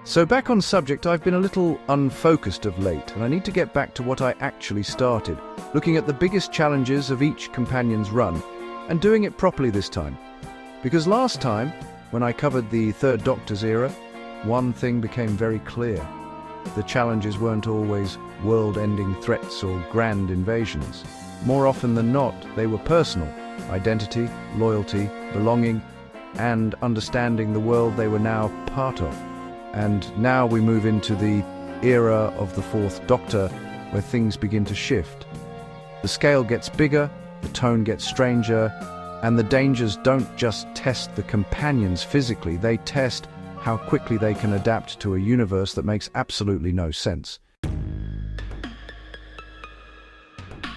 So back on subject, I've been a little unfocused of late, and I need to get back to what I actually started, looking at the biggest challenges of each companion's run, and doing it properly this time. Because last time, when I covered the Third Doctor's era, one thing became very clear. The challenges weren't always world-ending threats or grand invasions. More often than not, they were personal: identity, loyalty, belonging, and understanding the world they were now part of. And now we move into the era of the Fourth Doctor, where things begin to shift. The scale gets bigger, the tone gets stranger, and the dangers don't just test the companions physically, they test how quickly they can adapt to a universe that makes absolutely no sense.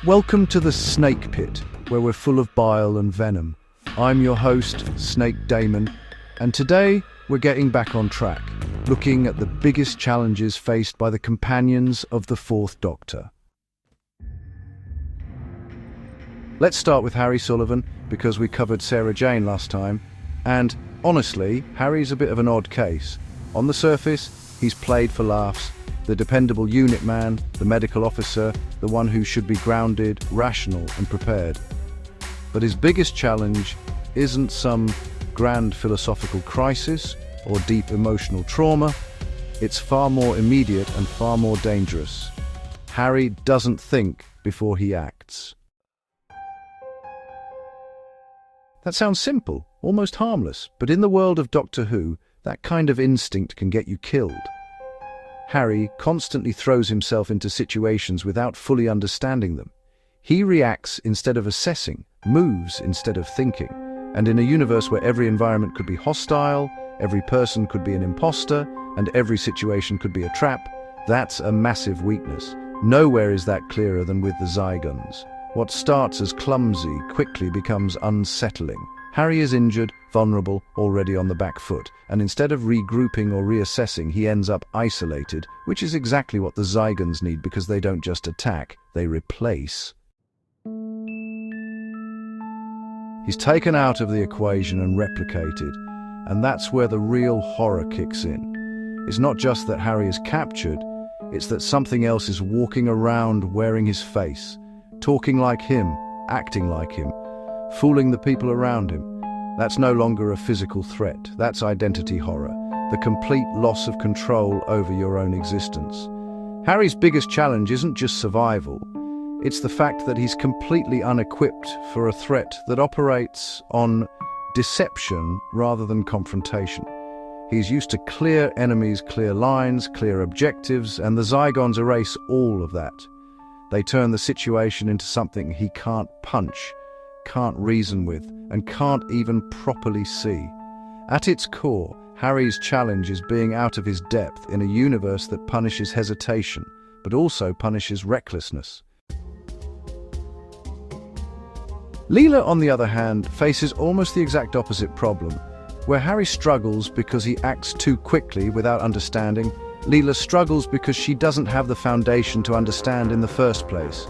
Welcome to the Snake Pit, where we're full of bile and venom. I'm your host, Snake Daemon, and today we're getting back on track, looking at the biggest challenges faced by the companions of the Fourth Doctor. Let's start with Harry Sullivan, because we covered Sarah Jane last time, and honestly, Harry's a bit of an odd case. On the surface, he's played for laughs, the dependable unit man, the medical officer, the one who should be grounded, rational and prepared. But his biggest challenge isn't some grand philosophical crisis or deep emotional trauma. It's far more immediate and far more dangerous. Harry doesn't think before he acts. That sounds simple, almost harmless, but in the world of Doctor Who, that kind of instinct can get you killed. Harry constantly throws himself into situations without fully understanding them. He reacts instead of assessing, moves instead of thinking. And in a universe where every environment could be hostile, every person could be an imposter, and every situation could be a trap, that's a massive weakness. Nowhere is that clearer than with the Zygons. What starts as clumsy quickly becomes unsettling. Harry is injured, vulnerable, already on the back foot, and instead of regrouping or reassessing, he ends up isolated, which is exactly what the Zygons need, because they don't just attack, they replace. He's taken out of the equation and replicated, and that's where the real horror kicks in. It's not just that Harry is captured, it's that something else is walking around wearing his face, talking like him, acting like him, fooling the people around him. That's no longer a physical threat, that's identity horror, the complete loss of control over your own existence. Harry's biggest challenge isn't just survival, it's the fact that he's completely unequipped for a threat that operates on deception rather than confrontation. He's used to clear enemies, clear lines, clear objectives, and the Zygons erase all of that. They turn the situation into something he can't punch, can't reason with, and can't even properly see. At its core, Harry's challenge is being out of his depth in a universe that punishes hesitation, but also punishes recklessness. Leela, on the other hand, faces almost the exact opposite problem. Where Harry struggles because he acts too quickly without understanding, Leela struggles because she doesn't have the foundation to understand in the first place.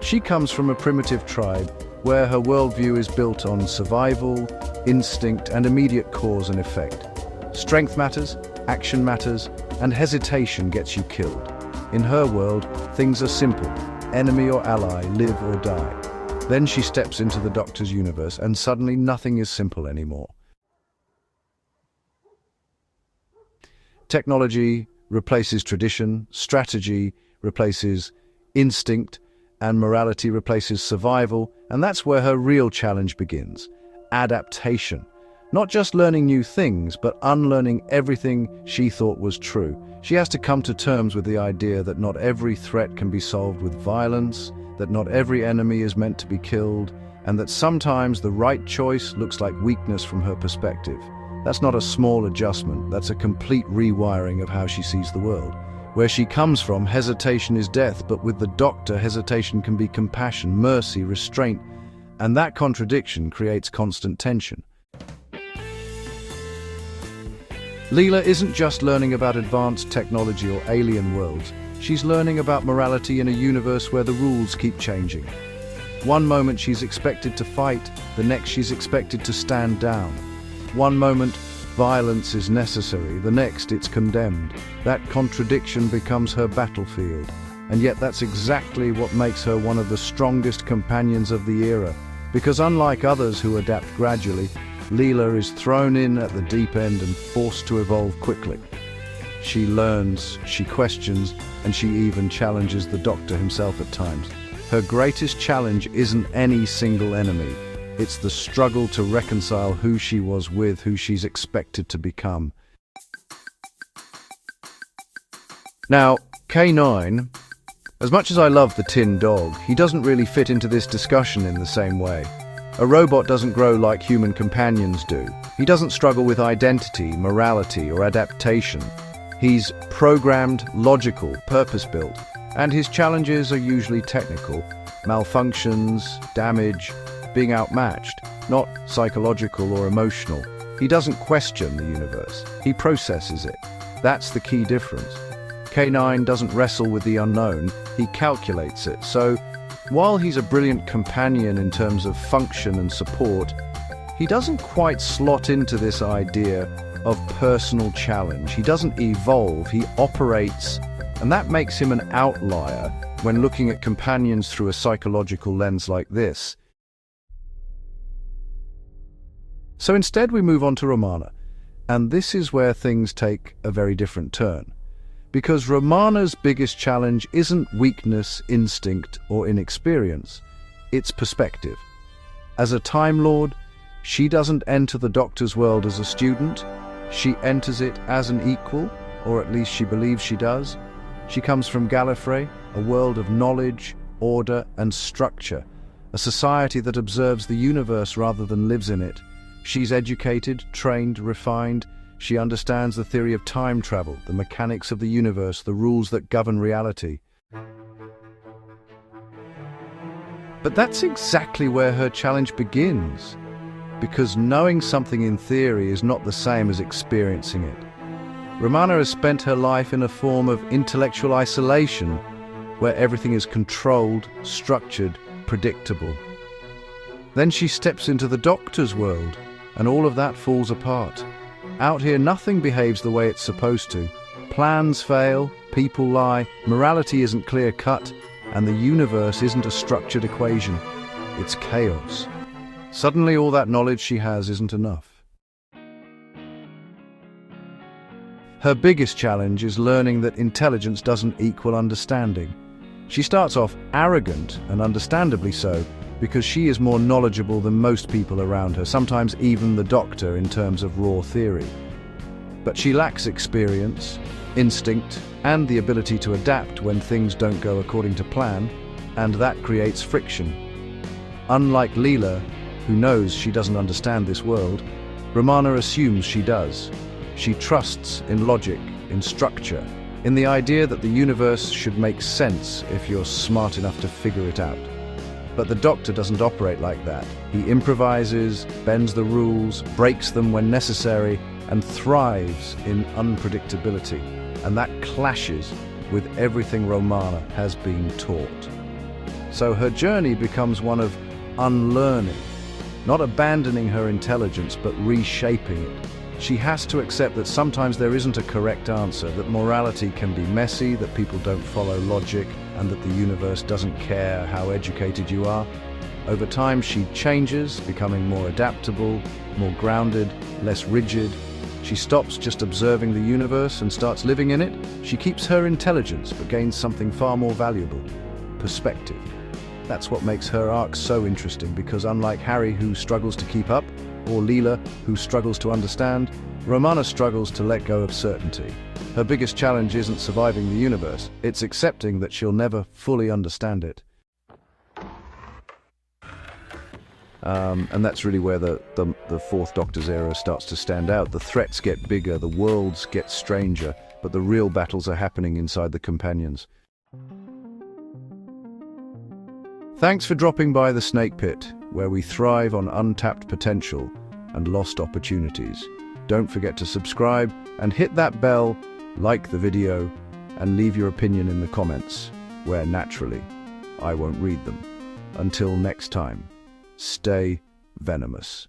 She comes from a primitive tribe where her worldview is built on survival, instinct, and immediate cause and effect. Strength matters, action matters, and hesitation gets you killed. In her world, things are simple: enemy or ally, live or die. Then she steps into the Doctor's universe, and suddenly nothing is simple anymore. Technology replaces tradition, strategy replaces instinct, and morality replaces survival, and that's where her real challenge begins. Adaptation. Not just learning new things, but unlearning everything she thought was true. She has to come to terms with the idea that not every threat can be solved with violence, that not every enemy is meant to be killed, and that sometimes the right choice looks like weakness from her perspective. That's not a small adjustment, that's a complete rewiring of how she sees the world. Where she comes from, hesitation is death, but with the Doctor, hesitation can be compassion, mercy, restraint, and that contradiction creates constant tension. Leela isn't just learning about advanced technology or alien worlds, she's learning about morality in a universe where the rules keep changing. One moment she's expected to fight, the next she's expected to stand down. One moment violence is necessary, the next it's condemned. That contradiction becomes her battlefield. And yet that's exactly what makes her one of the strongest companions of the era. Because unlike others who adapt gradually, Leela is thrown in at the deep end and forced to evolve quickly. She learns, she questions, and she even challenges the Doctor himself at times. Her greatest challenge isn't any single enemy. It's the struggle to reconcile who she was with who she's expected to become. Now, K9, as much as I love the tin dog, he doesn't really fit into this discussion in the same way. A robot doesn't grow like human companions do. He doesn't struggle with identity, morality, or adaptation. He's programmed, logical, purpose-built, and his challenges are usually technical. Malfunctions, damage, being outmatched, not psychological or emotional. He doesn't question the universe. He processes it. That's the key difference. K9 doesn't wrestle with the unknown, he calculates it. So, while he's a brilliant companion in terms of function and support, he doesn't quite slot into this idea of personal challenge. He doesn't evolve, he operates, and that makes him an outlier when looking at companions through a psychological lens like this. So instead we move on to Romana, and this is where things take a very different turn. Because Romana's biggest challenge isn't weakness, instinct, or inexperience. It's perspective. As a Time Lord, she doesn't enter the Doctor's world as a student. She enters it as an equal, or at least she believes she does. She comes from Gallifrey, a world of knowledge, order, and structure. A society that observes the universe rather than lives in it. She's educated, trained, refined. She understands the theory of time travel, the mechanics of the universe, the rules that govern reality. But that's exactly where her challenge begins, because knowing something in theory is not the same as experiencing it. Romana has spent her life in a form of intellectual isolation, where everything is controlled, structured, predictable. Then she steps into the Doctor's world, and all of that falls apart. Out here, nothing behaves the way it's supposed to. Plans fail, people lie, morality isn't clear-cut, and the universe isn't a structured equation. It's chaos. Suddenly, all that knowledge she has isn't enough. Her biggest challenge is learning that intelligence doesn't equal understanding. She starts off arrogant, and understandably so, because she is more knowledgeable than most people around her, sometimes even the Doctor in terms of raw theory. But she lacks experience, instinct, and the ability to adapt when things don't go according to plan, and that creates friction. Unlike Leela, who knows she doesn't understand this world, Romana assumes she does. She trusts in logic, in structure, in the idea that the universe should make sense if you're smart enough to figure it out. But the Doctor doesn't operate like that. He improvises, bends the rules, breaks them when necessary, and thrives in unpredictability. And that clashes with everything Romana has been taught. So her journey becomes one of unlearning, not abandoning her intelligence, but reshaping it. She has to accept that sometimes there isn't a correct answer, that morality can be messy, that people don't follow logic, and that the universe doesn't care how educated you are. Over time, she changes, becoming more adaptable, more grounded, less rigid. She stops just observing the universe and starts living in it. She keeps her intelligence, but gains something far more valuable: perspective. That's what makes her arc so interesting, because unlike Harry, who struggles to keep up, or Leela, who struggles to understand, Romana struggles to let go of certainty. Her biggest challenge isn't surviving the universe, it's accepting that she'll never fully understand it. And that's really where the Fourth Doctor's era starts to stand out. The threats get bigger, the worlds get stranger, but the real battles are happening inside the companions. Thanks for dropping by the Snake Pit, where we thrive on untapped potential and lost opportunities. Don't forget to subscribe and hit that bell, like the video, and leave your opinion in the comments, where naturally I won't read them. Until next time, stay venomous.